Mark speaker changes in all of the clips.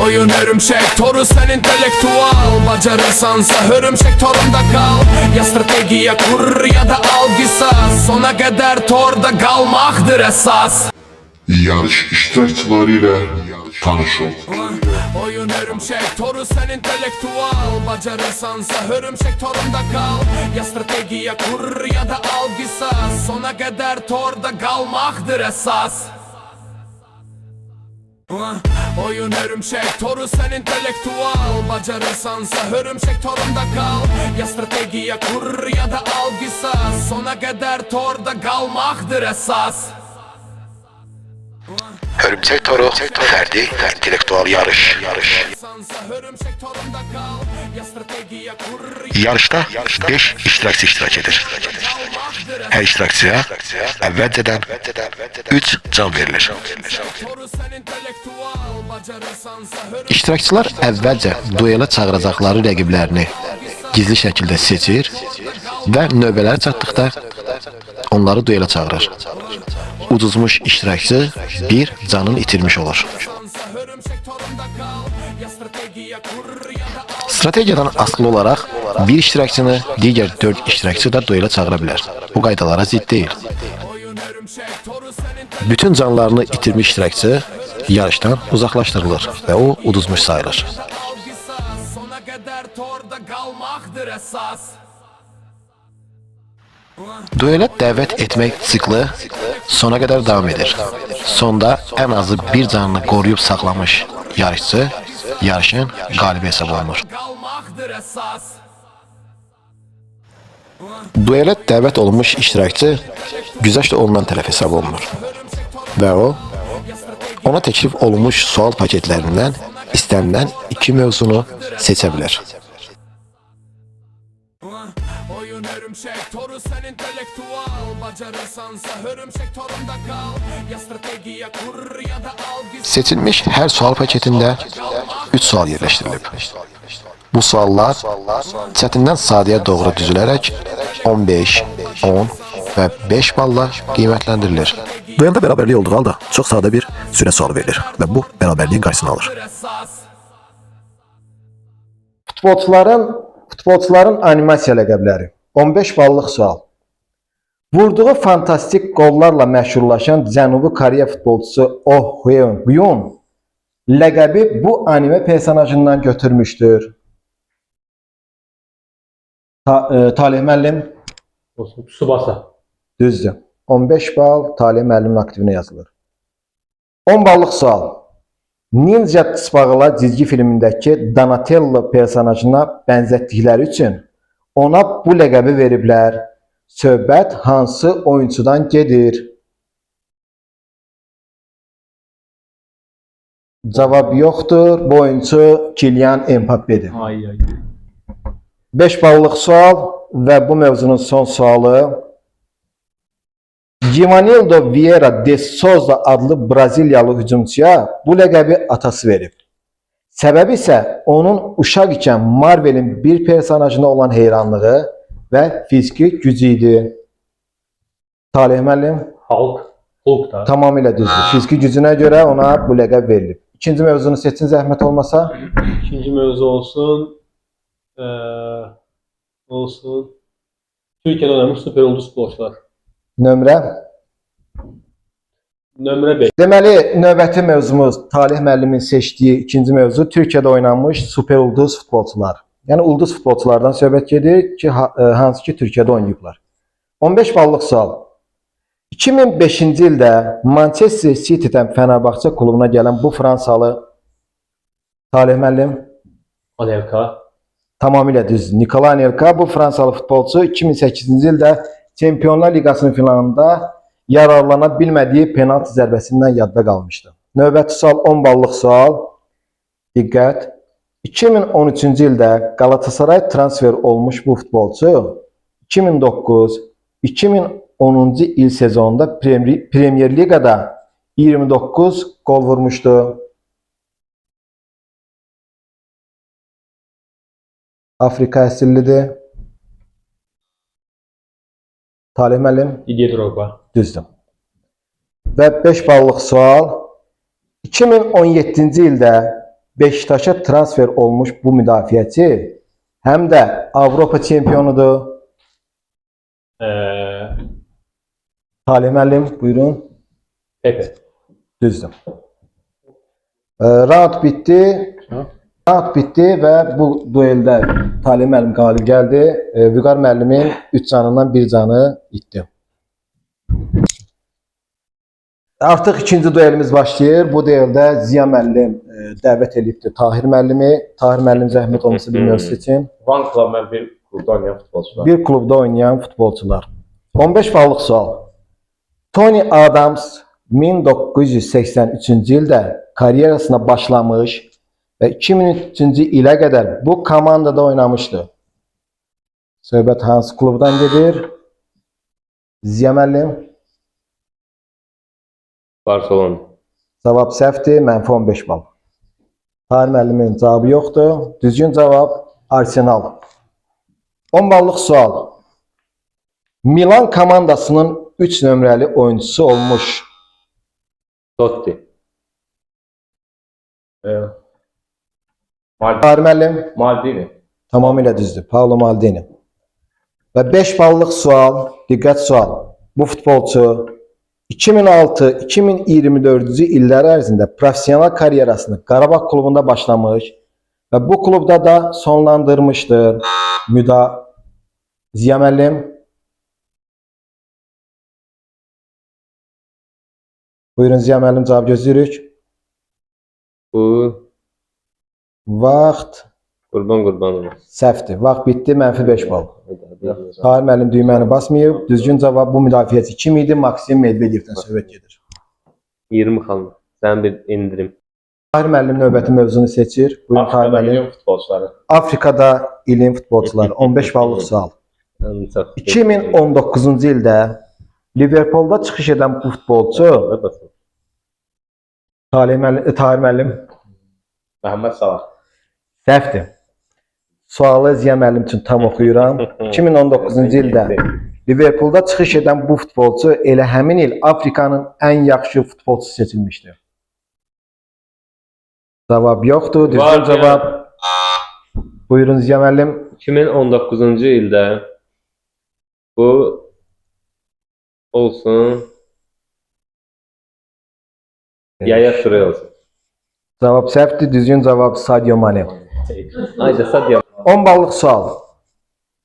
Speaker 1: Oyun örümcek toru sen intellektual, bacarırsansa örümcek torunda kal. Ya strategiya kur ya da al qisas, sona kadar torda kalmaktır esas.
Speaker 2: Yarış iştirakçıları ile tanış ol.
Speaker 1: Oyun örümcek toru sen intellektual, bacarırsansa örümcek torunda kal. Ya strategiya kur ya da al qisas, sona kadar torda kalmaktır esas. Oyun örümcek toru sen intellektual, bacarırsansa örümcek torunda kal. Ya strategiya kur ya da al qisas, sona kadar torda kalmaktır esas.
Speaker 3: Örümcek toru, ferdi, intellektual yarış. Yarışta 5 iştirakçı iştirak edir. Her iştirakçıya evvelceden 3 can verilir. İştirakçılar əvvəlcə duelə çağıracaqları rəqiblərini gizli şəkildə seçir və növbələri çatdıqda onları duelə çağırır. Uduzmuş iştirakçı bir canını itirmiş olur. Strategiyadan asılı olarak bir iştirakçını diğer 4 iştirakçı da duelə çağıra bilər. Bu qaydalara zidd deyil. Bütün canlarını itirmiş iştirakçı yarıştan uzaklaştırılır ve o uduzmuş sayılır. Duelə dəvət etmək sikli sona kadar devam edir. Sonda en azı bir canını koruyup saklamış yarışçı yarışın galibi hesab olunur. Duelə dəvət olunmuş iştirakçı güzəşt olunan tərəf hesab olunur ve ona teklif olunmuş sual paketlerinden istenilen 2 mevzunu seçebilir.
Speaker 1: Oyun örümcek toru sen intellektual, bacarırsansa örümcek torunda kal. Ya strategiya kur ya da al qisas.
Speaker 3: Seçilmiş her sual paketinde 3 sual yerleştirilip bu suallar çətindən sadəyə doğru düzülərək 15, 10 ve 5 balla qiymətləndirilir.
Speaker 4: Duelda beraberliği olduğu halda çok sade bir süre sualı verilir ve bu beraberliğin karşısını alır.
Speaker 5: Futbolçuların animasiya ləqəbləri. 15 ballıq sual. Vurduğu fantastik qollarla məşhurlaşan Cənubi Koreya futbolçusu Oh Hyeon-byun ləqəbi bu anime personajından götürmüşdür. Talih müəllim.
Speaker 6: Tsubasa.
Speaker 5: Düzdür. 15 bal Talih müəllimin aktivinə yazılır. 10 ballıq sual. Ninja Tsubağalar cizgi filmindəki Donatello personajına bənzətdikləri üçün ona bu ləqəbi veriblər. Söhbət hansı oyuncudan gedir? Cavab yoxdur. Bu oyuncu Kylian Mbappe'dir.
Speaker 6: Ay ay.
Speaker 5: 5 ballıq sual və bu mövzunun son sualı. Givanildo Vieira de Souza adlı Brazilyalı hücumçuya bu ləqəbi atası verib. Səbəbi isə onun uşaq ikən Marvel'in bir personajına olan heyranlığı və fiziki gücü idi. Talih müəllim.
Speaker 6: Hulk da.
Speaker 5: Tamamilə düzdür. Fiziki gücünə görə ona bu ləqəb verilib. İkinci mövzunu seçin zəhmət olmasa.
Speaker 6: İkinci mövzu olsun. Türkiye'de oynamış süper ulduz futbolcular.
Speaker 5: Nömrə.
Speaker 6: Nömrə 5.
Speaker 5: Deməli, növbəti mövzumuz Talih müəllimin seçdiyi ikinci mövzu Türkiyədə oynanmış super ulduz futbolçular. Yəni ulduz futbolçulardan söhbət gedir ki, hansı ki Türkiyədə oynayıblar. 15 ballıq sual. 2005-ci ildə Manchester City'dən Fenerbahçe klubuna gələn bu Fransalı Talih müəllim.
Speaker 6: Anelka.
Speaker 5: Tamamilə düz. Nikolay Anelka bu Fransalı futbolçu 2008-ci ildə Çempionlar Liqasının finalında yararlana bilmədiyi penaltı zərbəsindən yadda qalmışdı. Növbəti sual 10 ballıq sual. Diqqət. 2013-cü ildə Galatasaray transfer olmuş bu futbolçu 2009-2010-cu il sezonunda Premier Ligada 29 gol vurmuşdu. Afrika əsillidir. Talih müəllim.
Speaker 6: Didier Drogba.
Speaker 5: Düzdür. Və 5 ballıq sual. 2017-ci ildə Beşiktaşa transfer olmuş bu müdafiəçi həm də Avropa çempionudur. Talih müəllim, buyurun.
Speaker 6: Pepe.
Speaker 5: Düzdür. Round bitdi. Round bitdi və bu dueldə Talih müəllim qalib gəldi. Vüqar müəllimin 3 canından 1 canı itdi. Artıq ikinci duelimiz başlayır. Bu dueldə Ziya müəllim dəvət edibdi Tahir müəllimi. Tahir müəllim zəhmət olmasa bilmiyor seçin.
Speaker 6: Van Club mən bir klubda oynayan futbolçular.
Speaker 5: Bir klubda oynayan futbolçular. 15 ballıq sual. Tony Adams 1983-cü ildə karyerasına başlamış və 2003-cü ilə qədər bu komandada oynamışdı. Söhbət hansı klubdan gedir? Ziya müəllim.
Speaker 6: Barcelona.
Speaker 5: Cavab səhvdir, mənfi 15 bal. Tahir müəllimin cavabı yoxdur. Düzgün cavab Arsenal. 10 ballıq sual. Milan komandasının 3 nömrəli oyuncusu olmuş.
Speaker 6: Totti.
Speaker 5: Tahir müəllim
Speaker 6: Maldini.
Speaker 5: tamamilə düzdür. Paolo Maldini. Və 5 ballıq sual, diqqət sual. Bu futbolçu 2006-2024-cü illər ərzində professional karyerasını Qarabağ klubunda başlamış və bu klubda da sonlandırmışdır. Ziya müəllim. Buyurun Ziya müəllim, cavab gözləyirik.
Speaker 6: Bu
Speaker 5: Vaxt
Speaker 6: Qurban.
Speaker 5: səhvdir. Vaxt bitdi, mənfi 5 bal. Tahir müəllim düyməni basmayıb. Düzgün cavab bu müdafiəçi kim idi? Maksim Medvedevdən söhbət gedir.
Speaker 6: 20 xanım. Sən bir indirim.
Speaker 5: Tahir müəllim növbəti mövzunu seçir. Buyurun Tahir
Speaker 6: Afrikada
Speaker 5: müəllim.
Speaker 6: oynayan futbolçuları.
Speaker 5: Afrikada ilin futbolçuları 15 ballıq sual. 2019-cu ildə Liverpoolda çıxış edən bu futbolçu Tahir müəllim
Speaker 6: Məhəmməd Salah.
Speaker 5: səhvdir. Sualı Ziya müəllim üçün tam oxuyuram. 2019-cu ildə Liverpoolda çıxış edən bu futbolçu elə həmin il Afrikanın ən yaxşı futbolçusu seçilmişdir. Cavab yoxdur. Düzgün cavab. Buyurun Ziya müəllim.
Speaker 6: 2019-cu ildə bu olsun. Yaya Touré olsun.
Speaker 5: Cavab səhvdir. Düzgün cavab Sadio Mane.
Speaker 6: Ayda Sadio.
Speaker 5: 10 ballıq sual.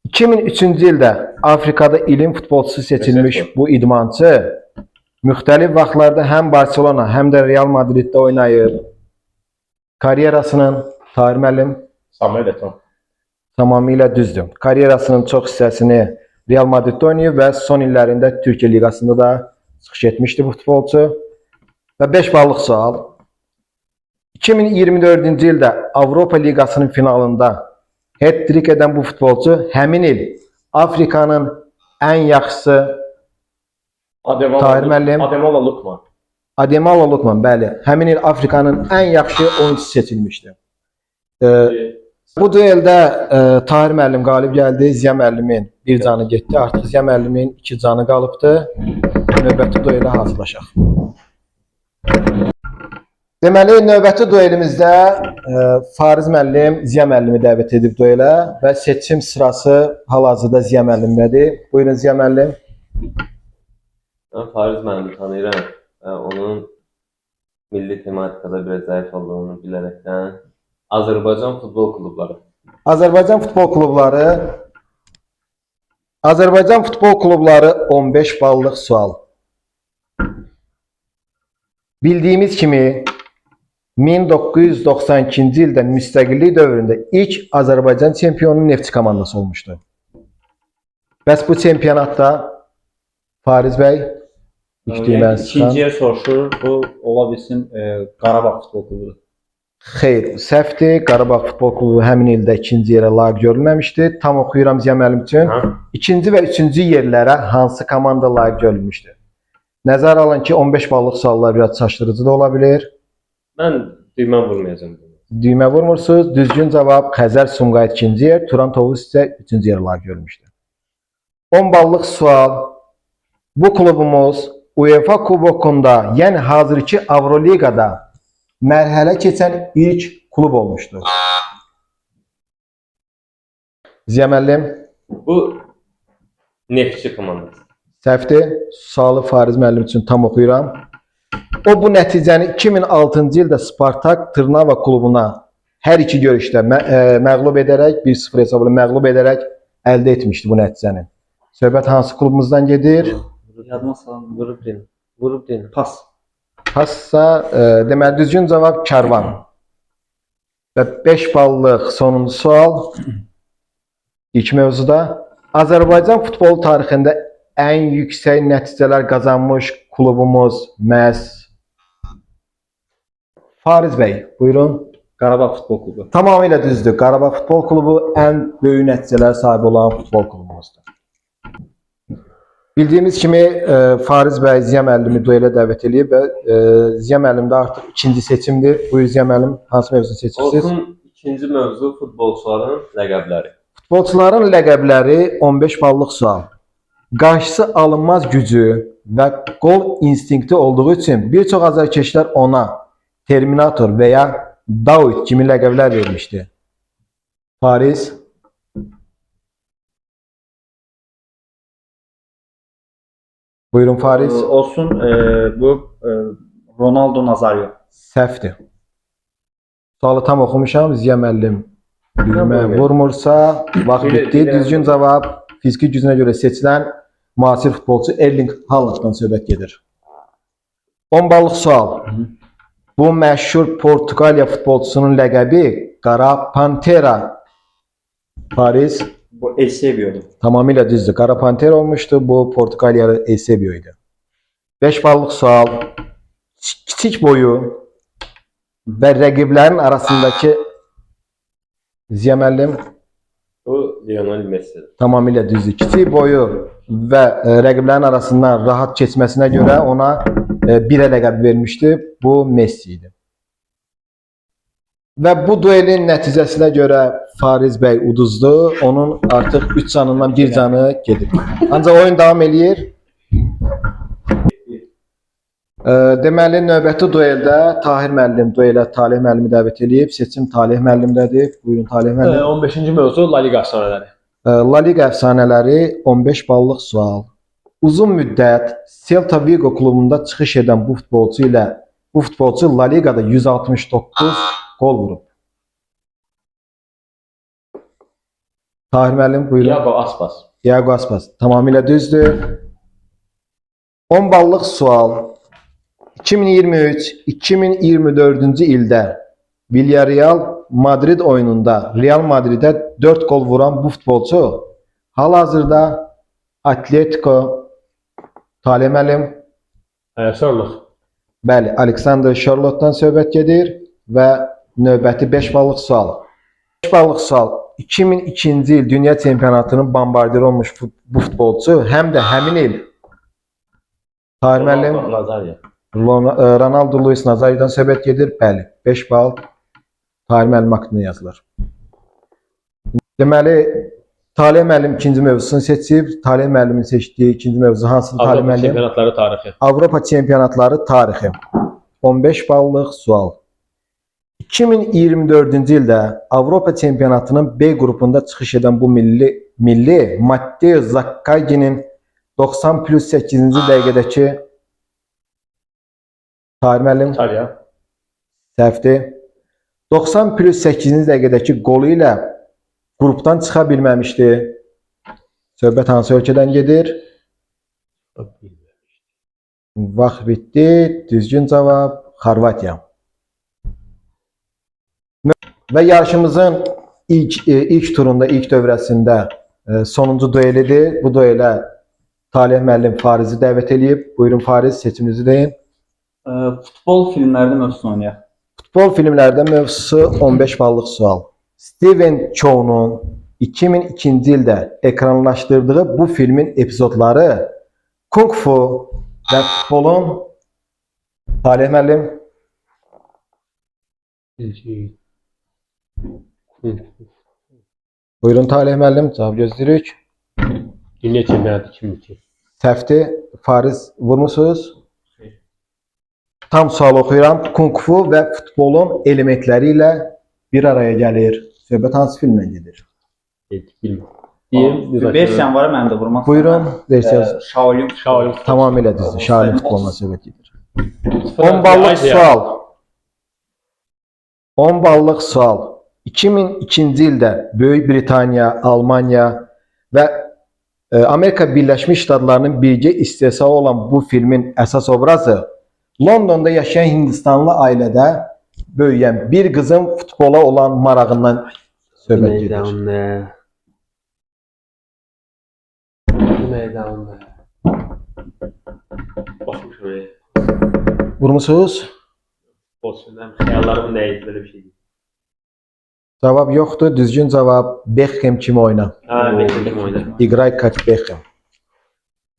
Speaker 5: 2003-cü ildə Afrikada ilin futbolçusu seçilmiş bu idmançı müxtəlif vaxtlarda həm Barcelona, həm də Real Madriddə oynayıb. Karyerasının Tahir müəllim
Speaker 6: Samuel Eto'o.
Speaker 5: tamamilə düzdür. Karyerasının çox hissəsini Real Madriddə oynayıb və son illərində Türkiyə liqasında da çıxış etmişdi bu futbolçu. Və 5 ballıq sual. 2024-cü ildə Avropa liqasının finalında hat-trick edən bu futbolçu həmin il Afrikanın ən yaxşısı Tahir müəllim.
Speaker 6: Ademola Lookman.
Speaker 5: Ademola Lookman, bəli. Həmin il Afrikanın ən yaxşı oyuncusu seçilmişdi. Bu dueldə Tahir müəllim qalib gəldi. Ziya müəllimin 1 canı getdi. Artıq Ziya müəllimin 2 canı qalıbdı. Növbəti duelə hazırlaşaq. Deməli, növbəti duelimizdə Fariz müəllim Ziya müəllimi dəvət edib duelə və seçim sırası hal-hazırda Ziya müəllimdədir. Buyurun Ziya müəllim.
Speaker 6: Mən Fariz müəllimi tanıyıram və onun milli tematikada biraz zəif olduğunu bilərəkdən Azərbaycan futbol klubları. Azərbaycan futbol klubları 15 ballıq sual. Bildiyimiz kimi 1992-ci ildə müstəqillik dövründə ilk Azərbaycan çempionu Neftçi komandası olmuşdu. Bəs bu çempionatda Fariz bəy
Speaker 7: İkinci yer soruşur, bu ola bilsin Qarabağ futbol klubudur.
Speaker 5: Xeyr, səhvdir. Qarabağ futbol klubu həmin ildə ikinci yerə layiq görülməmişdi. Tam oxuyuram Ziya müəllim üçün. İkinci və üçüncü yerlərə hansı komanda layiq görülmüşdü? Nəzərə alın ki, 15 ballıq suallar biraz çaşdırıcı da ola bilir.
Speaker 6: Mən düymə vurmayacağım.
Speaker 5: Düymə vurmursunuz. Düzgün cavab Xəzər Sumqayıt ikinci yer, Turan Tovuz isə üçüncü yerə layiq görülmüşdü. 10 ballıq sual. Bu klubumuz UEFA kubokunda, yəni hazırki Avroliqada mərhələ keçən ilk klub olmuşdur. Ziya müəllim,
Speaker 6: Bu Neftçi komandası.
Speaker 5: səhvdir. Sualı Fariz müəllim üçün tam oxuyuram. O bu nəticəni 2006-cı ildə Spartak Trnava klubuna hər iki görüşdə məğlub edərək 1-0 hesabla məğlub edərək əldə etmişdi bu nəticəni. Söhbət hansı klubumuzdan gedir?
Speaker 6: Yadıma salın. Vurub deyin. Vurub deyin.
Speaker 7: Pas.
Speaker 5: Passa deməli düzgün cavab Karvan. Və 5 ballıq sonuncu sual. İlk mövzuda Azərbaycan futbolu tarixində ən yüksək nəticələr qazanmış klubumuz məhz Fariz bəy, buyurun.
Speaker 7: Qarabağ Futbol Klubu.
Speaker 5: Tamamilə düzdür. Qarabağ Futbol Klubu ən böyük nəticələrə sahib olan futbol klubumuzdur. Bildiyimiz kimi Fariz bəy Ziya müəllimi duelə dəvət edib və Ziya müəllim də artıq ikinci seçimdir. Buyur Ziya müəllim, hansı mövzunu seçirsiniz?
Speaker 6: Olsun ikinci mövzu futbolçuların ləqəbləri.
Speaker 5: Futbolçuların ləqəbləri 15 ballıq sual. Qarşısı alınmaz gücü və qol instinkti olduğu üçün bir çox azarkeşlər ona Terminator və ya David kimi ləqəblər vermişdi. Fariz. Buyurun Fariz.
Speaker 7: Olsun bu Ronaldo Nazario.
Speaker 5: Səhvdir. Sualı tam oxumuşam. Ziya müəllim düymə vurmursa, vaxt bitdi. Düzgün cavab fiziki gücünə görə seçilən müasir futbolçu Erling Haalanddan söhbət gedir. 10 ballıq sual. Bu məşhur Portuqaliya futbolçusunun ləqəbi Qara Pantera. Fariz.
Speaker 7: Bu Eusebio'dur.
Speaker 5: Tamamilə düzdür. Qara Pantera olmuşdu. Bu Portuqaliyalı Eusebio idi. 5 ballıq sual. Kiçik boyu və rəqiblərin arasındakı Ziya müəllim
Speaker 6: Bu Lionel Messi'dir.
Speaker 5: tamamilə düzdür. Kiçik boyu və rəqiblərin arasından rahat keçməsinə görə ona birə ləqəb vermişdi. Bu Messi idi. Və bu duelin nəticəsinə görə Fariz bəy uduzdu. Onun artıq 3 canından 1 canı gedib. Ancaq oyun davam eləyir. Deməli, növbəti dueldə Tahir müəllim duelə Talih müəllimi dəvət edib. Seçim Talih müəllimdədir. Buyurun Talih müəllim.
Speaker 8: 15-ci mövzu La Liga əfsanələri.
Speaker 5: La Liga əfsanələri 15 ballıq sual. Uzun müddət Celta Vigo klubunda çıxış edən bu futbolçu La Ligada 169 gol vurub. Tahir müəllim buyurun.
Speaker 8: Iago Aspas.
Speaker 5: Iago Aspas. Tamamilə düzdür. 10 ballıq sual. 2023-2024-cü ildə Villarreal Madrid oyununda Real Madridə 4 gol vuran bu futbolçu hal-hazırda Atletico Talih müəllim,
Speaker 8: Sörlot.
Speaker 5: bəli, Alexander Sörlotdan söhbət gedir və növbəti 5 ballıq sual. 5 ballıq sual. 2002-ci il dünya çempionatının bombardiri olmuş bu futbolçu həm də həmin il Tahir müəllim
Speaker 8: Nazario.
Speaker 5: Ronaldo Luis Nazario'dan söhbət gedir. Bəli, 5 bal Talih müəllim haqqında yazılır. Deməli, Talih müəllim ikinci mövzusunu seçib. Talih müəllimin seçdiyi ikinci mövzu hansıdır Talih
Speaker 8: Avropa
Speaker 5: müəllim?
Speaker 8: çempionatları tarixi.
Speaker 5: Avropa çempionatları tarixi. 15 ballıq sual. 2024-cü ildə Avropa çempionatının B qrupunda çıxış edən bu milli Matteo Zaccaghi'nin 90+8-ci dəqiqədəki Tahir müəllim
Speaker 8: İtaliya.
Speaker 5: səhvdir. 90+8-ci dəqiqədəki qolu ilə qrupdan çıxa bilməmişdi. Söhbət hansı ölkədən gedir? Vaxt bitdi. Düzgün cavab Xorvatiya. Və yarışımızın ilk turunda, ilk dövrəsində sonuncu duelidir. Bu duelə Talih müəllim Farizi dəvət edib. Buyurun Fariz, seçiminizi deyin.
Speaker 7: Futbol filmlərdə mövzusunu oynayaq.
Speaker 5: Futbol filmlərdə mövzusu 15 ballıq sual. Steven Chow'un 2002-ci ildə ekranlaşdırdığı bu filmin epizodları Kung Fu və futbolun Talih müəllim buyurun Talih müəllim, cavab gözləyirik.
Speaker 8: Dünya çempionatı 2002.
Speaker 5: Səhvdir. Fariz vurmusunuz. Tam sual oxuyuram. Kung fu və futbolun elementləri ilə bir araya gəlir. Söhbət hansı filmdən gedir?
Speaker 8: Bilmirəm. Deyim,
Speaker 7: Bir versiyam var məndə vurmaq.
Speaker 5: Buyurun, versiyası.
Speaker 7: Shaolin.
Speaker 5: Tamamilə düzdür. Şahin futboluna söhbət gedir. 10
Speaker 8: 10
Speaker 5: ballıq sual. 10 ballıq sual. 2002-ci ildə Böyük Britaniya, Almaniya və Amerika Birləşmiş Ştatlarının birgə istehsalı olan bu filmin əsas obrazı Londonda yaşayan Hindistanlı ailədə böyüyən bir qızın futbola olan marağından söhbət gedir.
Speaker 8: Meydanda. Baxın şuraya.
Speaker 5: Vurmusunuz?
Speaker 8: Olsun. Xəyallarım nəydi belə bir şey.
Speaker 5: Cavab yoxdur. Düzgün cavab Beckham kimi oyna.
Speaker 8: Ha, Beckham oynar.
Speaker 5: İqray Kaç Beckham.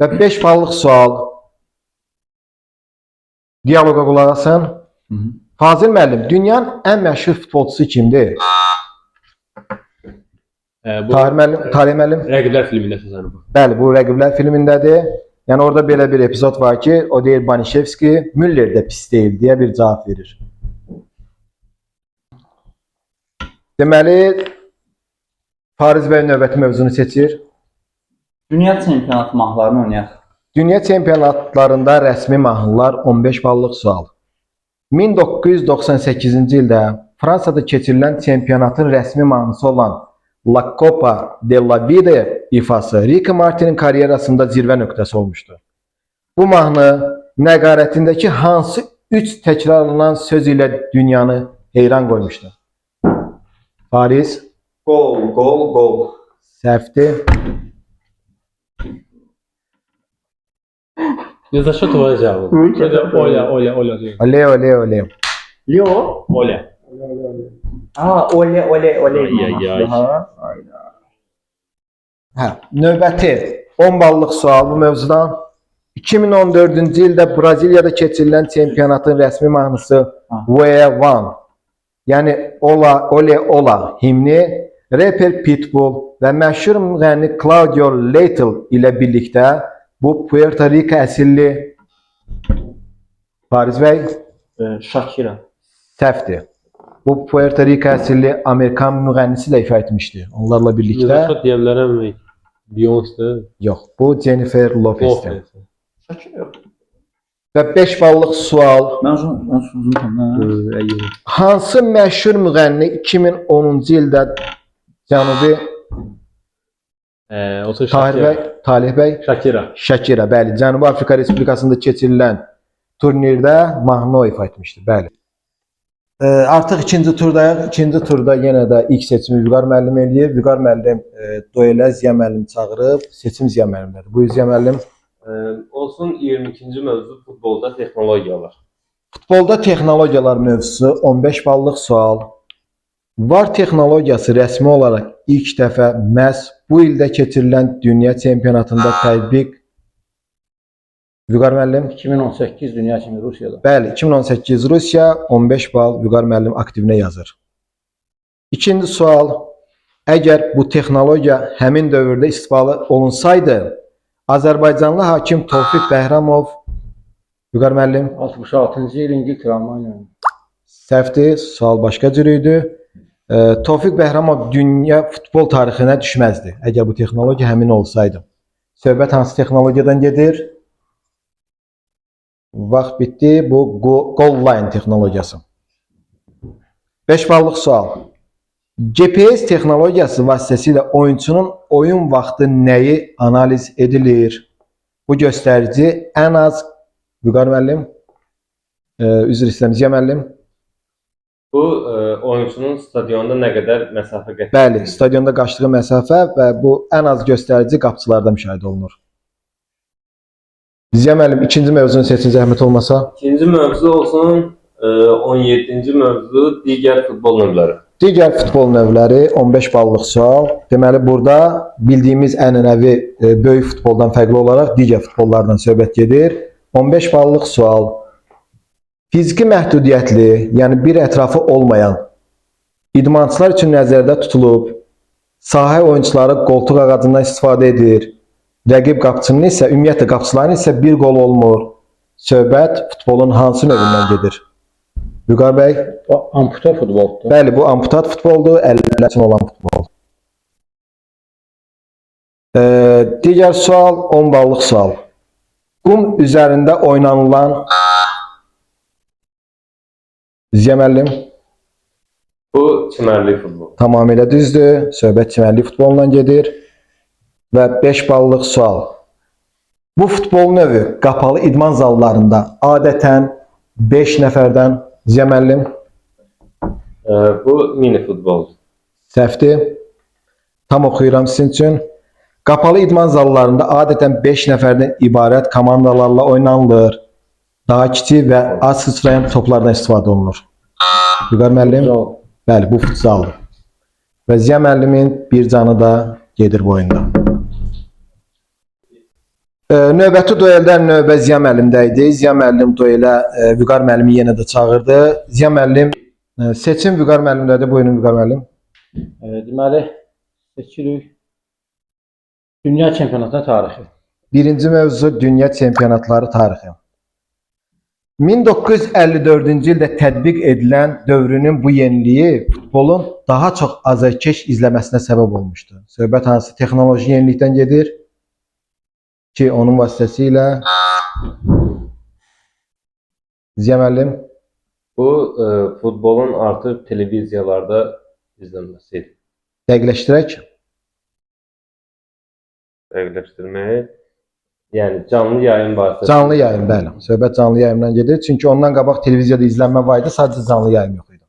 Speaker 5: Və 5 ballıq sual. Diyaloqa qulaq asın. Fazil müəllim, dünyanın ən məşhur futbolçusu kimdir?
Speaker 8: Bu
Speaker 5: Tarih müəllim.
Speaker 8: Rəqiblər filmində sözünü bu.
Speaker 5: Bəli, bu Rəqiblər filmindədir. Yəni orada belə bir epizod var ki, o deyir Banişevski, Müller də pis deyil deyə bir cavab verir. Deməli, Fariz bəy növbəti mövzunu seçir.
Speaker 7: Dünya çempionatı mahnılarını oynayaq.
Speaker 5: Dünya çempionatlarında rəsmi mahnılar 15 ballıq sual. 1998-ci ildə Fransada keçirilən çempionatın rəsmi mahnısı olan La Copa de la Vida ifası Ricky Martin'in karyerasında zirvə nöqtəsi olmuşdu. Bu mahnı nəqarətindəki hansı 3 təkrarlanan söz ilə dünyanı heyran qoymuşdu? Fariz,
Speaker 7: Gol, gol, gol.
Speaker 5: səhvdir.
Speaker 8: Nezashotova cavabı. Oля diyor.
Speaker 5: Oley.
Speaker 7: Leo.
Speaker 8: Oля.
Speaker 7: Ole.
Speaker 8: Ay.
Speaker 5: Hə, növbəti 10 ballıq sual bu mövzudan. 2014-cü ildə Braziliyada keçirilən çempionatın rəsmi mahnısı We Won. Yəni Ola himni rapper Pitbull və məşhur müğənni Claudio Leitl ilə birlikdə bu Puerto Rico əsilli Fariz bəy
Speaker 7: Shakira.
Speaker 5: səhvdir. Bu Puerto Rico əsilli Amerikan müğənnisi ilə ifa etmişdi. Onlarla birlikdə.
Speaker 8: Nezashot deyə bilərəm. Beyoncé.
Speaker 5: Yox, bu Jennifer Lopez'dir.
Speaker 7: Shakira yox.
Speaker 5: Və 5 ballıq sual.
Speaker 7: Mən onsuzum tamam.
Speaker 5: Hansı məşhur müğənni 2010-cu ildə Cənubi Talih bəy Shakira, bəli, Cənubi Afrika Respublikasında keçirilən turnirdə mahnı o ifa etmişdir, bəli. Artıq ikinci turdayıq. İkinci turda yenə də ilk seçimi Vüqar müəllim eləyir. Vüqar müəllim duelə Ziya müəllim çağırıb, seçim Ziya müəllimdədir. Buyur Ziya müəllim.
Speaker 6: Olsun 22-ci mövzu futbolda texnologiyalar.
Speaker 5: Futbolda texnologiyalar mövzusu 15 ballıq sual. VAR texnologiyası rəsmi olaraq ilk dəfə məhz bu ildə keçirilən dünya çempionatında tətbiq. Vüqar müəllim
Speaker 7: 2018 dünya kimi Rusiyada.
Speaker 5: Bəli, 2018 Rusiya 15 bal Vüqar müəllim aktivinə yazır. İkinci sual. Əgər bu texnologiya həmin dövrdə istifadə olunsaydı, Azərbaycanlı hakim Tofiq Bəhramov Vüqar müəllim
Speaker 7: 66-cı il İngiltərə Almaniya.
Speaker 5: səhvdir, sual başqa cür idi. Tofiq Bəhramov dünya futbol tarixinə düşməzdi, əgər bu texnologiya həmin olsaydı. Söhbət hansı texnologiyadan gedir? Vaxt bitdi. Bu goal line texnologiyası. 5 ballıq sual. GPS texnologiyası vasitəsilə oyunçunun oyun vaxtı nəyi analiz edilir? Bu göstərici ən az Vüqar müəllim, üzr istəyirəm, Ziya müəllim.
Speaker 6: Bu oyunçunun stadionda nə qədər məsafə qət
Speaker 5: Bəli, stadionda qaçdığı məsafə və bu ən az göstərici qapıçılarda müşahidə olunur. Ziya müəllim, ikinci mövzunu seçin zəhmət olmasa.
Speaker 6: İkinci mövzu olsun 17-ci mövzu digər futbol növləri.
Speaker 5: Digər futbol növləri 15 ballıq sual. Deməli burada bildiyimiz ənənəvi böyük futboldan fərqli olaraq digər futbollardan söhbət gedir. 15 ballıq sual. Fiziki məhdudiyyətli, yəni bir ətrafı olmayan idmançılar üçün nəzərdə tutulub, sahə oyunçuları qoltuq ağacından istifadə edir. Rəqib qapıçının isə, ümumiyyətlə qapıçıların isə bir qol olmur. söhbət futbolun hansı növündən gedir? Vüqar bəy,
Speaker 7: O amputa futboldur.
Speaker 5: bəli, bu amputat futboldur, əllər üçün olan futbol. Digər sual, 10 ballıq sual. Qum üzərində oynanılan Ziya müəllim,
Speaker 6: Bu çimərlik futbol.
Speaker 5: tamamilə düzdür. Söhbət çimərlik futbolundan gedir. Və 5 ballıq sual. Bu futbol növü qapalı idman zallarında adətən 5 nəfərdən Ziya müəllim
Speaker 6: Bu mini futbol.
Speaker 5: səhvdir. Tam oxuyuram sizin üçün. Qapalı idman zallarında adətən 5 nəfərdən ibarət komandalarla oynanılır. Daha kiçik və az sıçrayan toplardan istifadə olunur. Vüqar müəllim, bəli, bu futsaldır. Və Ziya müəllimin bir canı da gedir bu oyunda. Növbəti dueldən növbə Ziya müəllimdə idi. Ziya müəllim duelə Vüqar müəllimi yenə də çağırdı. Ziya müəllim seçim Vüqar müəllimdədir. Buyurun Vüqar müəllim.
Speaker 7: Deməli, seçirik. Dünya çempionatı tarixi.
Speaker 5: Birinci mövzu dünya çempionatları tarixi. 1954-cü ildə tətbiq edilən dövrünün bu yeniliyi futbolun daha çox azarkeş izləməsinə səbəb olmuşdu. Söhbət hansı texnoloji yenilikdən gedir ki, onun vasitəsilə Ziya müəllim,
Speaker 6: Bu futbolun artıq televiziyalarda izlənməsi.
Speaker 5: dəqiqləşdirək.
Speaker 6: Dəqiqləşdirmək. Yəni canlı yayın vasitəsilə.
Speaker 5: Canlı yayım, bəli. Söhbət canlı yayımdan gedir. Çünki ondan qabaq televiziyada izlənmə var idi, sadəcə canlı yayım yox idi.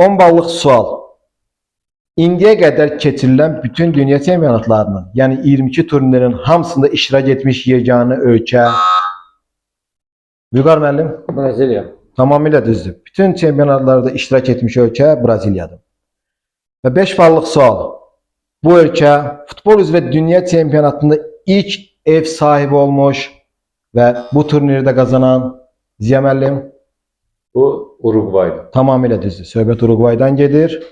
Speaker 5: 10 ballıq sual. İndiyə qədər keçirilən bütün dünya çempionatlarının, yəni 22 turnirin hamısında iştirak etmiş yeganə ölkə Vüqar müəllim,
Speaker 7: Braziliya.
Speaker 5: tamamilə düzdür. Bütün çempionatlarda iştirak etmiş ölkə Braziliyadır. Və 5 ballıq sual. Bu ölkə futbol üzrə dünya çempionatında ilk ev sahibi olmuş və bu turniri də qazanan Ziya müəllim,
Speaker 6: Bu Uruguaydır.
Speaker 5: tamamilə düzdür. Söhbət Uruguaydan gedir.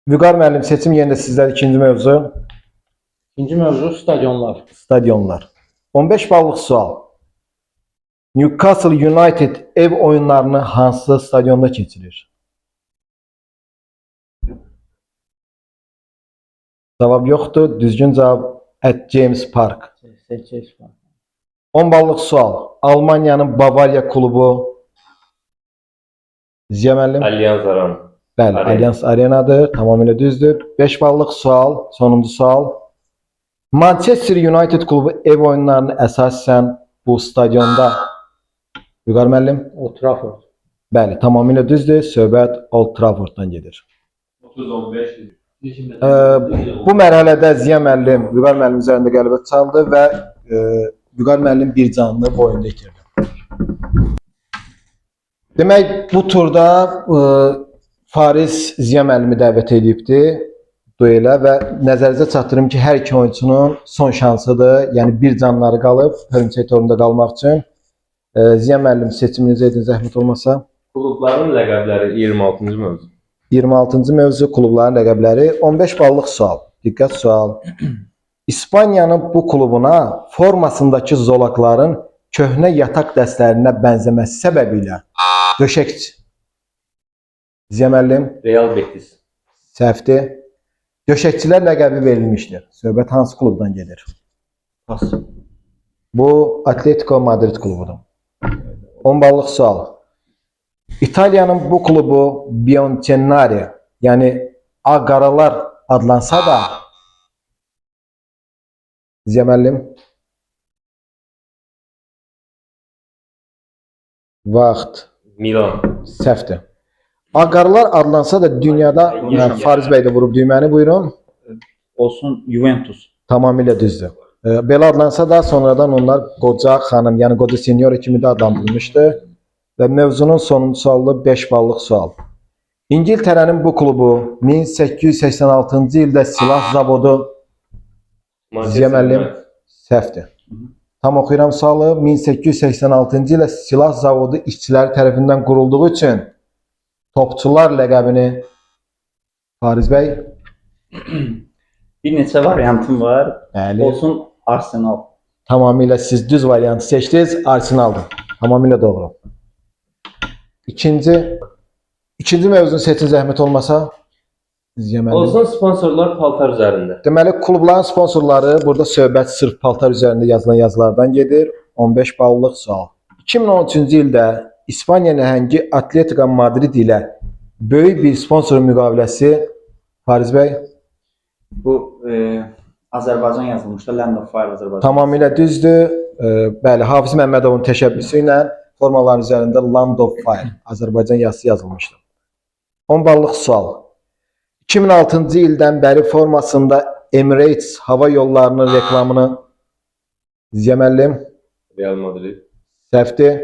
Speaker 5: Vüqar müəllim, seçim yenə də sizlər ikinci mövzu.
Speaker 7: İkinci mövzu stadionlar.
Speaker 5: Stadionlar. 15 ballıq sual. Newcastle United ev oyunlarını hansı stadionda keçirir? Cavab yoxdur. Düzgün cavab at James Park. 10 ballıq sual. Almaniyanın Bavariya klubu Ziya müəllim.
Speaker 6: Allianz Arena.
Speaker 5: Bəli,
Speaker 6: Arena.
Speaker 5: Allianz Arena'dır. Tamamilə düzdür. 5 ballıq sual. Sonuncu sual. Manchester United klubu ev oyunlarını əsasən bu stadionda Vüqar müəllim.
Speaker 7: Old Trafford.
Speaker 5: Bəli, tamamilə düzdür. Söhbət Old Trafforddan gedir.
Speaker 8: 30-15.
Speaker 5: Bu mərhələdə Ziya müəllim Vüqar müəllim üzərində qələbə çaldı və Vüqar müəllim bir canlı bu oyunda itirdi. Demək, bu turda Faris Ziya müəllimi dəvət edibdi duelə və nəzərinizə çatdırım ki, hər iki oyunçunun son şansıdır. Yəni bir canları qalıb hörümçək torunda qalmaq üçün. Ziya müəllim seçiminizi edin zəhmət olmasa.
Speaker 6: Klubların ləqəbləri 26-cı mövzu.
Speaker 5: 26-cı mövzu klubların rəqəbləri. 15 ballıq sual. Diqqət sual. İspaniyanın bu klubuna formasındakı zolaqların köhnə yataq dəstlərinə bənzəməsi səbəbilə döşəkçi. Ziya müəllim,
Speaker 6: Real Betis.
Speaker 5: səhvdir. Döşəkçilər ləqəbi verilmişdir. Söhbət hansı klubdan gedir?
Speaker 7: Pas.
Speaker 5: Bu Atletico Madrid klubudur. 10 ballıq sual. İtaliyanın bu klubu Bianconeri, yəni Ağqaralar adlansa da Ziya müəllim, vaxt
Speaker 6: Milan.
Speaker 5: səhvdir. Ağqaralar adlansa da dünyada Fariz bəy də vurub düyməni, buyurun.
Speaker 7: Olsun Juventus.
Speaker 5: Tamamilə düzdür. Belə adlansa da sonradan onlar qoca xanım, yəni qoca senior kimi də adlandırılmışdı. Və mövzunun sonuncu sualı 5 ballıq sual. İngiltərənin bu klubu 1886-cı ildə silah zavodu Ziya müəllim səhvdir. Tam oxuyuram sualı. 1886-cı ildə silah zavodu işçiləri tərəfindən qurulduğu üçün topçular ləqəbini Fariz bəy,
Speaker 7: Bir neçə variantım var.
Speaker 5: bəli,
Speaker 7: Olsun Arsenal.
Speaker 5: Tamamilə siz düz variantı seçdiniz. Arsenaldır. Tamamilə doğru. İkinci mövzunu seçin zəhmət olmasa. İzləməli.
Speaker 6: Olsun sponsorlar paltar üzərində.
Speaker 5: Deməli, klubların sponsorları burada söhbət sırf paltar üzərində yazılan yazılardan gedir. 15 ballıq sual. 2013-cü ildə İspaniya nəhəngi Atletico Madrid ilə böyük bir sponsor müqaviləsi Fariz bəy
Speaker 7: Bu Azərbaycan yazılmışdı. Land of Fire Azərbaycan.
Speaker 5: tamamilə düzdür. Bəli, Hafiz Məmmədovun təşəbbüsü ilə formaların üzərində Land of Fire Azərbaycan yazısı yazılmışdı. 10 ballıq sual. 2006-cı ildən bəri formasında Emirates hava yollarının reklamını izləməliyim.
Speaker 6: Real Madrid.
Speaker 5: Səhvdir.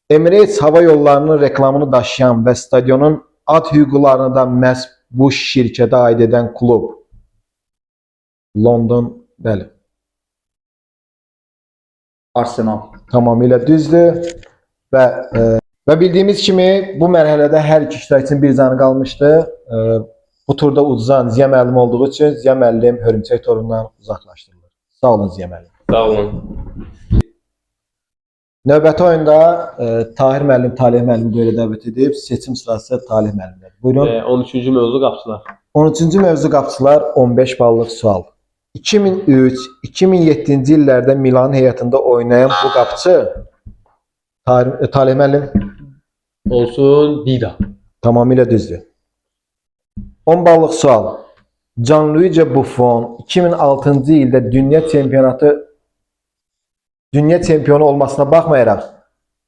Speaker 5: Emirates hava yollarının reklamını daşıyan və stadionun ad hüquqlarını da məhz bu şirkətə aid edən klub. London, bəli.
Speaker 7: Arsenal.
Speaker 5: Tamamilə düzdür. Və bildiyimiz kimi bu mərhələdə hər iki iştirakçının bir canı qalmışdı. Bu turda uduzan Ziya müəllim olduğu üçün Ziya müəllim hörümçək torundan uzaqlaşdırılır. Sağ olun Ziya müəllim.
Speaker 6: Sağ olun.
Speaker 5: Növbəti oyunda Tahir müəllim, Talih müəllimi duelə dəvət edib. Seçim sırası Talih müəllimdədir. Buyurun.
Speaker 8: 13-cü mövzu qapçılar.
Speaker 5: 13-cü mövzu qapçılar 15 ballıq sual. 2003-2007-ci illərdə Milan heyətində oynayan bu qapçı Talih müəllim
Speaker 8: Olsun Dida.
Speaker 5: tamamilə düzdür. 10 ballıq sual. Gianluigi Buffon 2006-cı ildə dünya çempionu olmasına baxmayaraq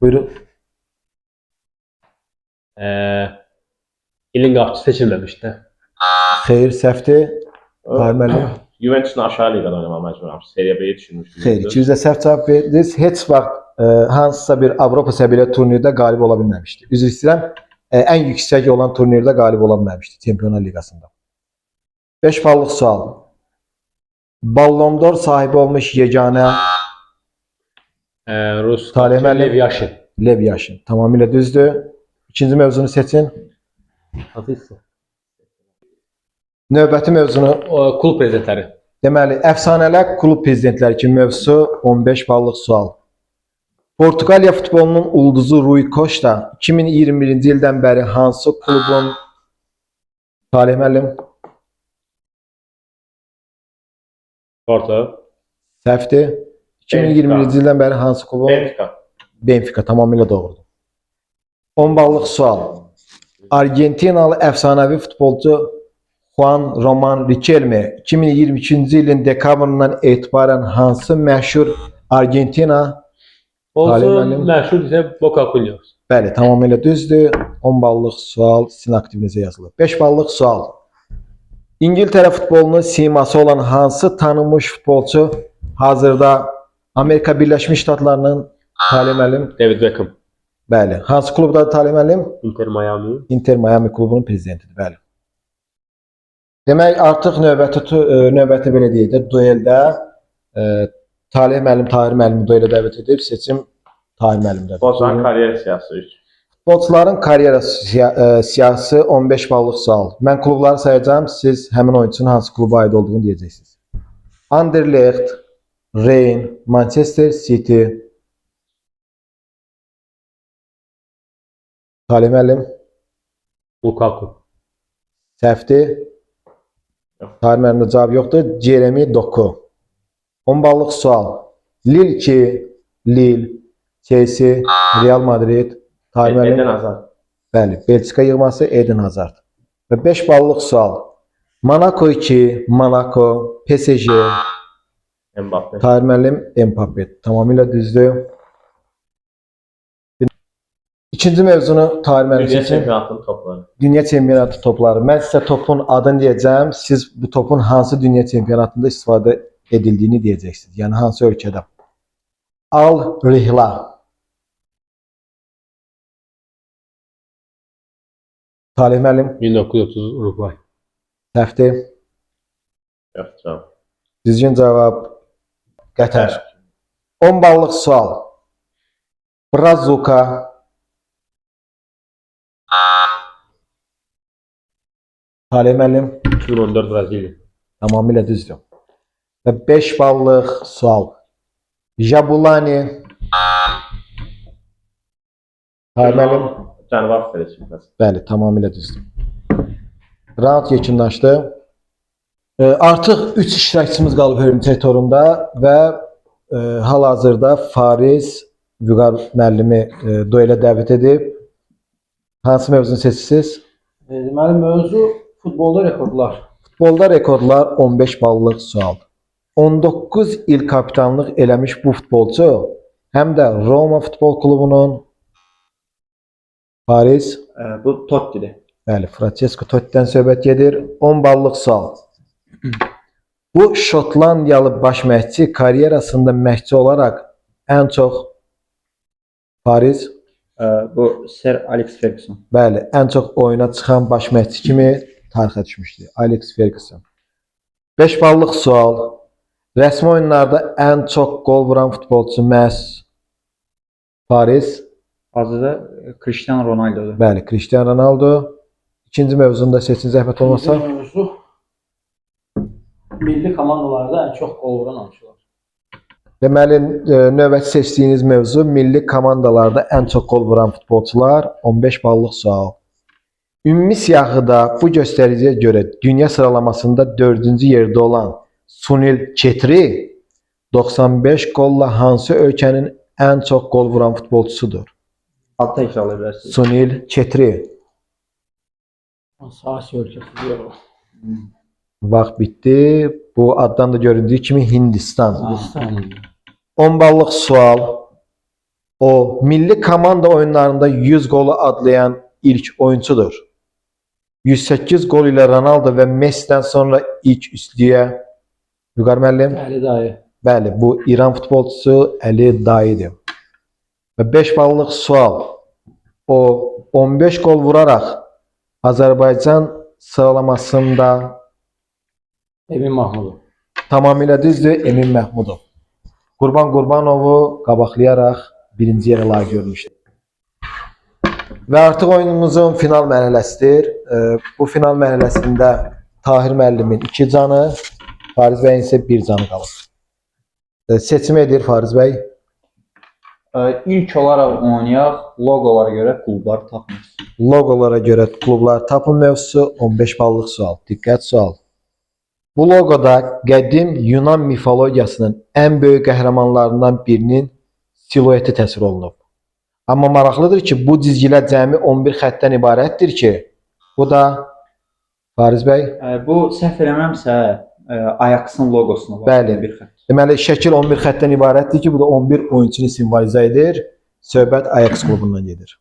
Speaker 5: buyurun.
Speaker 8: İlin qapçısı seçilməmişdi.
Speaker 5: Xeyr, səhvdir. Tahir müəllim.
Speaker 8: Juventus'un aşağı liqada oynamağa məcbur olmuş. Seriya B-yə düşürmüşdü.
Speaker 5: Xeyr, 200-də səhv cavab verdiniz. Heç vaxt hansısa bir Avropa səviyyəli turnirdə qalib ola bilməmişdi. Üzr istəyirəm, ən yüksək olan turnirdə qalib ola bilməmişdi Çempionlar Liqasında. 5 ballıq sual. Ballon d'Or sahibi olmuş yeganə
Speaker 8: Rus
Speaker 5: Talih müəllim.
Speaker 8: Lev Yaşin.
Speaker 5: Lev Yaşin. Tamamilə düzdür. İkinci mövzunu seçin.
Speaker 8: Hatırlısı.
Speaker 5: Növbəti mövzunu
Speaker 8: Klub prezidentləri.
Speaker 5: deməli, əfsanələr klub prezidentləri kimi mövzusu 15 ballıq sual. Portuqaliya futbolunun ulduzu Rui Costa 2021-ci ildən bəri hansı klubun Talih müəllim
Speaker 8: Porto.
Speaker 5: səhvdir. 2021-ci ildən bəri hansı klubun?
Speaker 8: Benfica.
Speaker 5: Benfica tamamilə doğrudur. 10 ballıq sual. Argentinalı əfsanəvi futbolcu Juan Roman Riquelme 2022-ci ilin dekabrından etibarən hansı məşhur Argentina Talih
Speaker 8: Olsun
Speaker 5: müəllim.
Speaker 8: məşhur isə Boca Juniors.
Speaker 5: Bəli, tamamilə düzdür. 10 ballıq sual sizin aktivinizə yazılıb. 5 ballıq sual. İngiltərə futbolunun siması olan hansı tanınmış futbolçu hazırda Amerika Birləşmiş Ştatlarının Talih müəllim?
Speaker 8: David Beckham.
Speaker 5: Bəli. Hansı klubdadır Talih müəllim?
Speaker 8: Inter Miami.
Speaker 5: Inter Miami klubunun prezidentidir. Bəli. Demək artıq növbəti belə deyək də dueldə Talih müəllim, Tahir müəllimi duelə dəvət edib seçim Tahir müəllimdədir.
Speaker 8: Futbolçuların karyer siyasi 3.
Speaker 5: Futbolçuların karyera siyasi 15 ballıq sual. Mən klubları sayacağım, siz həmin oyunçunun hansı kluba aid olduğunu deyəcəksiniz. Anderlecht, Rennes, Manchester City. Talih müəllim,
Speaker 8: Lukaku.
Speaker 5: səhvdir. Tahir müəllimdə cavab yoxdur. Jeremy Doku. 10 ballıq sual. Lille 2, Lille, Chelsea, Real Madrid, Tahir müəllim.
Speaker 8: Eden Hazard.
Speaker 5: Bəli, Belçika yığması Eden Hazard. Və 5 ballıq sual. Monaco 2, Monaco, PSG,
Speaker 8: Mbappe.
Speaker 5: Tahir müəllim, Mbappe. Tamamilə düzdür. İkinci mövzunu Tahir müəllim
Speaker 8: Dünya
Speaker 5: seçin.
Speaker 8: çempionatının topları.
Speaker 5: Dünya çempionatı topları. Mən sizə topun adını deyəcəm. Siz bu topun hansı dünya çempionatında istifadə edildiyini deyəcəksiniz. Yəni hansı ölkədə. Al Rihla. Talih müəllim,
Speaker 8: 1930 Uruguay.
Speaker 5: səhvdir.
Speaker 8: Yox, cavab.
Speaker 5: Düzgün cavab Qətər. 10 ballıq sual. Brazuka. Talih müəllim,
Speaker 8: 2014 Braziliya.
Speaker 5: tamamilə düzdür. Və 5 ballıq sual. Jabulani. Tahir müəllim.
Speaker 8: Cənubi Afrika Respublikası.
Speaker 5: Bəli, tamamilə düzdür. Round yekunlaşdı. Artıq 3 iştirakçımız qalıb hörümçək torunda və hal-hazırda Fariz Vüqar müəllimi duelə dəvət edib. Hansı mövzunu seçirsiniz?
Speaker 7: Deməli mövzu futbolda rekordlar.
Speaker 5: Futbolda rekordlar 15 ballıq sual. 19 il kapitanlıq eləmiş bu futbolçu həm də Roma Futbol Klubunun Paris,
Speaker 7: Bu Totti'dir.
Speaker 5: bəli, Francesco Totti'dən söhbət gedir. 10 ballıq sual. Bu Şotlandiyalı baş məşqçi karyerasında məşqçi olaraq ən çox Paris,
Speaker 7: Bu Sir Alex Ferguson.
Speaker 5: bəli, ən çox oyuna çıxan baş məşqçi kimi tarixə düşmüşdü. Alex Ferguson. 5 ballıq sual. Rəsmi oyunlarda ən çox qol vuran futbolçu məhz Paris,
Speaker 7: Hazırda Cristiano Ronaldo'dur.
Speaker 5: bəli, Cristiano Ronaldo. İkinci mövzunu da seçin zəhmət olmasa.
Speaker 7: Mövzu milli komandalarda ən çox qol vuran oyunçular.
Speaker 5: Deməli, növbəti seçdiyiniz mövzu milli komandalarda ən çox qol vuran futbolçular. 15 ballıq sual. Ümumi siyahıda bu göstəriciyə görə dünya sıralamasında 4-cü yerdə olan Sunil Çetri 95 qolla hansı ölkənin ən çox qol vuran futbolçusudur?
Speaker 7: Adı təkrarlaya bilərsiniz.
Speaker 5: Sunil Çetri.
Speaker 7: Asiya ölkəsi deyir o.
Speaker 5: Vaxt bitdi. Bu addan da göründüyü kimi Hindistan. 10 ballıq sual. O milli komanda oyunlarında 100 qolu adlayan ilk oyuncudur. 108 qol ilə Ronaldo və Messi'dən sonra ilk üçlüyə Vüqar müəllim.
Speaker 7: Əli dayı.
Speaker 5: Bəli, bu İran futbolçusu Əli Dayıdır. Və 5 ballıq sual. O 15 qol vuraraq Azərbaycan sıralamasında
Speaker 7: Emin Mahmudov.
Speaker 5: tamamilə düzdür Emin Məhmudov. Qurban Qurbanovu qabaqlayaraq birinci yerə layiq görmüşdür. Və artıq oyunumuzun final mərhələsidir. Bu final mərhələsində Tahir müəllimin 2 canı, Fariz bəyin isə 1 canı qalır. Seçim edir Fariz bəy.
Speaker 7: İlk olaraq oynayaq, logolara görə klublar tapmırıq.
Speaker 5: Logolara görə klublar tapın mövzusu 15 ballıq sual. Diqqət sual. Bu logoda qədim Yunan mifologiyasının ən böyük qəhrəmanlarından birinin silueti təsvir olunub. Amma maraqlıdır ki, bu cizgilər cəmi 11 xəttdən ibarətdir ki, bu da Fariz bəy,
Speaker 7: Bu səhv eləmirəmsə Ajax'ın logosuna var.
Speaker 5: Bəli.
Speaker 7: Bir xətt.
Speaker 5: deməli şəkil 11 xəttdən ibarətdir ki, bu da 11 oyunçunu simvolizə edir. Söhbət Ajax klubundan gedir.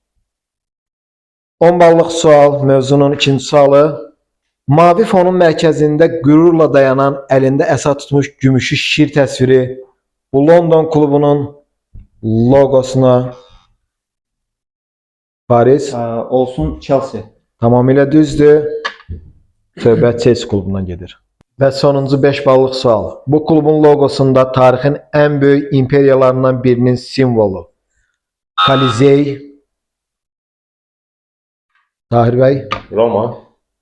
Speaker 5: 10 ballıq sual, mövzunun ikinci sualı. Mavi fonun mərkəzində qürurla dayanan, əlində əsa tutmuş gümüşü şir təsviri bu London klubunun logosuna Paris
Speaker 7: Olsun Chelsea.
Speaker 5: tamamilə düzdür. Söhbət Chelsea klubundan gedir. Və sonuncu 5 ballıq sual. Bu klubun logosunda tarixin ən böyük imperiyalarından birinin simvolu. Kolisey. Tahir bəy.
Speaker 8: Roma.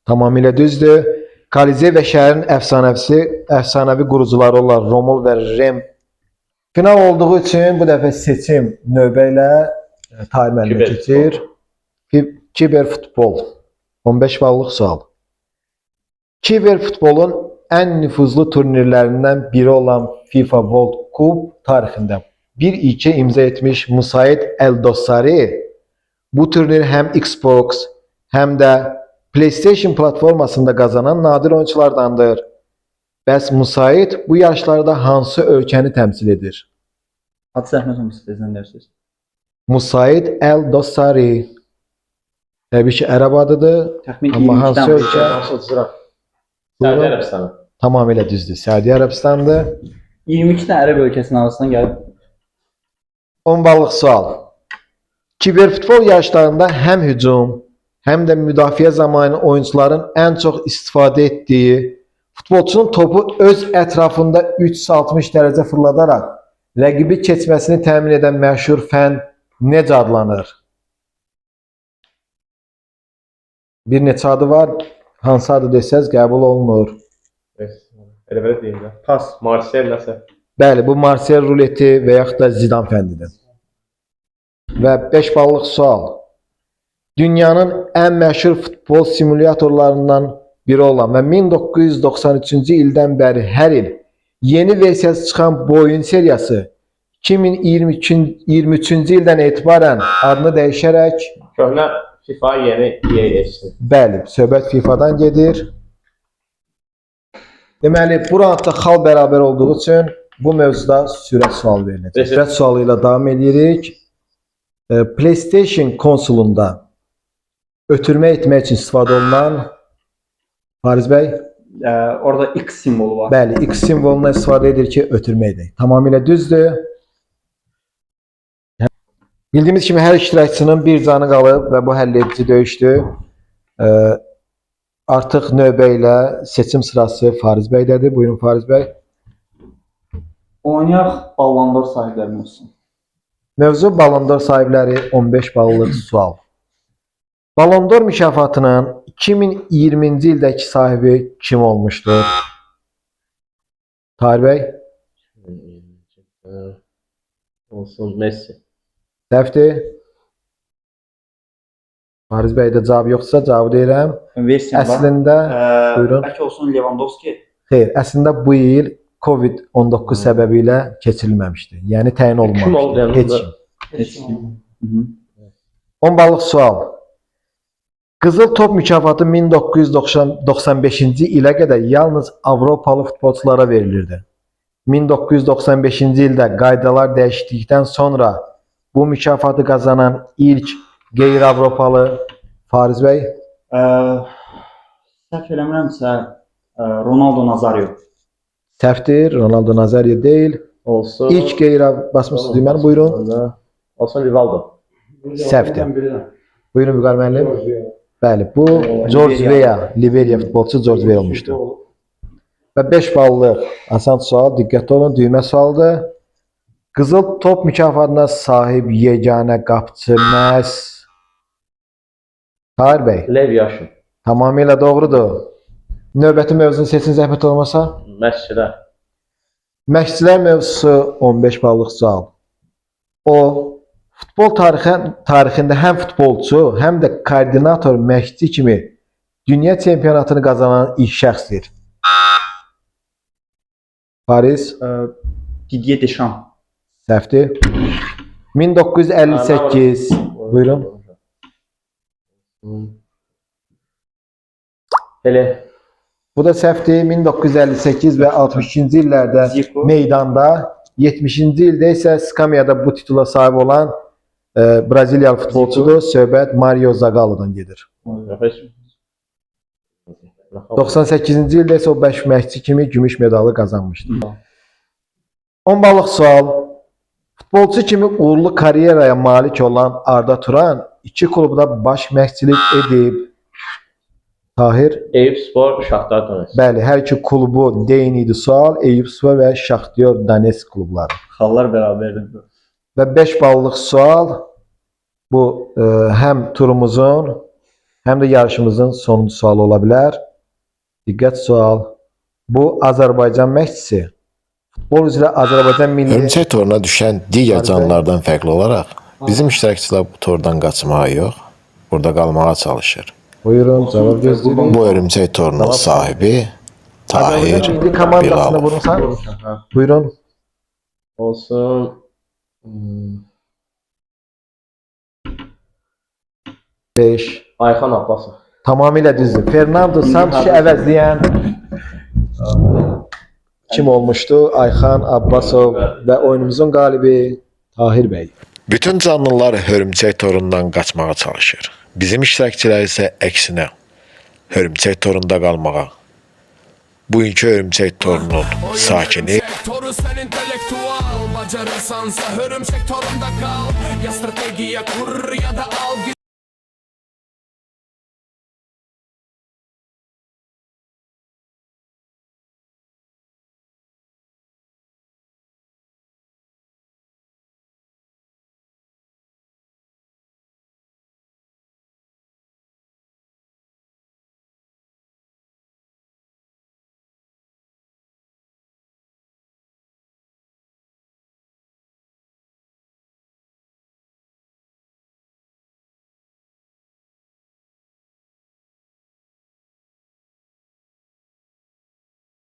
Speaker 5: Tamamilə düzdür. Kolisey və şəhərin əfsanəvi qurucuları olan Romul və Rem. Final olduğu üçün bu dəfə seçim növbə ilə Tahir müəllimə keçir. Kiberfutbol. 15 ballıq sual. Kiberfutbolun ən nüfuzlu turnirlərindən biri olan FIFA World Cup tarixində bir ilki imza etmiş Musaid El-Dossari bu turnir həm Xbox, həm də PlayStation platformasında qazanan nadir oyunculardandır. Bəs Musaid bu yarışlarda hansı ölkəni təmsil edir?
Speaker 7: Adı zəhmət olmasa tezdən deyirsiniz.
Speaker 5: Musaid El-Dossari. Təbii ki, ərəb adıdır.
Speaker 7: Təxmin
Speaker 5: Amma
Speaker 7: 22
Speaker 5: hansı
Speaker 7: dənə
Speaker 5: ölkə?
Speaker 8: Səudi Ərəbistanı.
Speaker 5: Tamamilə düzdür. Səudiyyə Ərəbistanıdır.
Speaker 7: 22 dənə ərəb ölkəsinin arasından gəlib
Speaker 5: 10 ballıq sual. Kiberfutbol yarışlarında həm hücum, həm də müdafiə zamanı oyuncuların ən çox istifadə etdiyi futbolçunun topu öz ətrafında 360 dərəcə fırladaraq rəqibi keçməsini təmin edən məşhur fən necə adlanır? Bir neçə adı var. Hansı adı desəz qəbul olunur.
Speaker 8: Elə belə deyim də.
Speaker 7: pas.
Speaker 8: Marseille nəsə.
Speaker 5: Bəli, bu Marsel ruleti və yaxud da Zidane fəndidir. Və 5 ballıq sual. Dünyanın ən məşhur futbol simulyatorlarından biri olan və 1993-cü ildən bəri hər il yeni versiyası çıxan bu oyun seriyası 2023-cü ildən etibarən adını dəyişərək,
Speaker 8: Köhnə FIFA yeni EA geçti.
Speaker 5: bəli, söhbət FIFA-dan gedir. Deməli, bu roundda xal bərabər olduğu üçün bu mövzuda sürət sual veriləcək. Sürət sualı ilə davam edirik. PlayStation konsolunda ötürmə etmək üçün istifadə olunan Fariz bəy,
Speaker 7: Orada X simvolu var.
Speaker 5: bəli, X simvolundan istifadə edir ki, ötürmə edək. Tamamilə düzdür. Bildiyimiz kimi hər iştirakçının bir canı qalıb və bu həlledici döyüşdür. Artıq növbə ilə seçim sırası Fariz bəydədir. Buyurun Fariz bəy.
Speaker 7: Oynayaq Ballon d'Or sahibləri olsun.
Speaker 5: Mövzu Ballon d'Or sahibləri 15 ballıq sual. Ballon d'Or mükafatının 2020-ci ildəki sahibi kim olmuşdur? Tahir bəy,
Speaker 8: Olsun Messi.
Speaker 5: səhvdir. Fariz bəydə cavab yoxsa cavabı deyirəm.
Speaker 7: Versiyam var.
Speaker 5: Əslində, buyurun.
Speaker 7: Bəlkə olsun Lewandowski.
Speaker 5: Xeyr, əslində bu il Covid-19 səbəbilə keçirilməmişdi. Yəni təyin olunmamışdı.
Speaker 8: Kim oldu yəni?
Speaker 5: Heç kim.
Speaker 7: Heç kim.
Speaker 5: 10 ballıq sual. Qızıl Top mükafatı 1995-ci ilə qədər yalnız Avropalı futbolçulara verilirdi. 1995-ci ildə qaydalar dəyişdikdən sonra bu mükafatı qazanan ilk qeyri-Avropalı Fariz bəy,
Speaker 7: Səhv eləmirəmsə Ronaldo Nazario.
Speaker 5: səhvdir, Ronaldo Nazario deyil.
Speaker 8: Olsun.
Speaker 5: İlk basmışsınız deməni, buyurun.
Speaker 8: Olsun Rivaldo.
Speaker 5: Səhvdir. Buyurun Vüqar müəllim. Bəli, bu George Weah, Liberia futbolçu George Weah olmuşdu. Və 5 ballıq asan sual, diqqətli olun, düymə sualdır. Qızıl Top mükafatına sahib yeganə qapıçı məhz Tahir bəy,
Speaker 8: Lev Yaşın.
Speaker 5: tamamilə doğrudur. Növbəti mövzunu seçin zəhmət olmasa.
Speaker 8: Məşqçilər.
Speaker 5: Məşqçilər mövzusu 15 ballıq sual. O, futbol tarixində həm futbolçu, həm də koordinator məşqçi kimi dünya çempionatını qazanan ilk şəxsdir. Paris,
Speaker 7: Didier Deschamps.
Speaker 5: səhvdir. 1958, buyurun.
Speaker 8: Pele.
Speaker 5: Bu da səhvdir. 1958 və 62-ci illərdə
Speaker 7: Zico.
Speaker 5: meydanda, 70-ci ildə isə Skamyada bu titula sahib olan Braziliyalı futbolçudur. Söhbət Mario Zagallo'dan gedir. 98-ci ildə isə o 5 məşqçi kimi gümüş medalı qazanmışdı. 10 ballıq sual. Futbolçu kimi uğurlu karyeraya malik olan Arda Turan 2 klubda baş məşqçilik edib. Tahir,
Speaker 8: Eyüpspor, Şaxtar Donetsk.
Speaker 5: bəli, hər iki klubu deyin idi sual. Eyüpspor və Şaxtyor Donetsk klubları.
Speaker 7: Xallar bərabərdir.
Speaker 5: Və 5 ballıq sual. Bu həm turumuzun, həm də yarışımızın sonuncu sualı ola bilər. Diqqət sual. Bu Azərbaycan məşqçisi. Futbol üzrə Azərbaycan milli
Speaker 3: Hörümçək toruna düşən digər canlılardan fərqli olaraq bizim iştirakçılar bu tordan qaçmağa yox, burada qalmağa çalışır.
Speaker 5: Buyurun, cavab gözləyirik.
Speaker 3: Bu hörümçək torunun sahibi Tahir
Speaker 5: Milli komandasına
Speaker 3: Bilalov.
Speaker 5: vurursan. Buyurun.
Speaker 8: Olsun.
Speaker 5: 5.
Speaker 8: Ayxan Abbasov.
Speaker 5: Tamamilə düzdür. Fernando Santos'u əvəzləyən kim olmuşdu? Ayxan Abbasov və oyunumuzun qalibi Tahir bəy.
Speaker 3: Bütün canlılar hörümçək torundan qaçmağa çalışır. Bizim iştirakçılar isə əksinə hörümçək torunda qalmağa. Bugünkü hörümçək torunun sakini
Speaker 1: Toru sen intellektual, bacarırsansa hörümçek torunda kal. Ya strategiya kur ya da al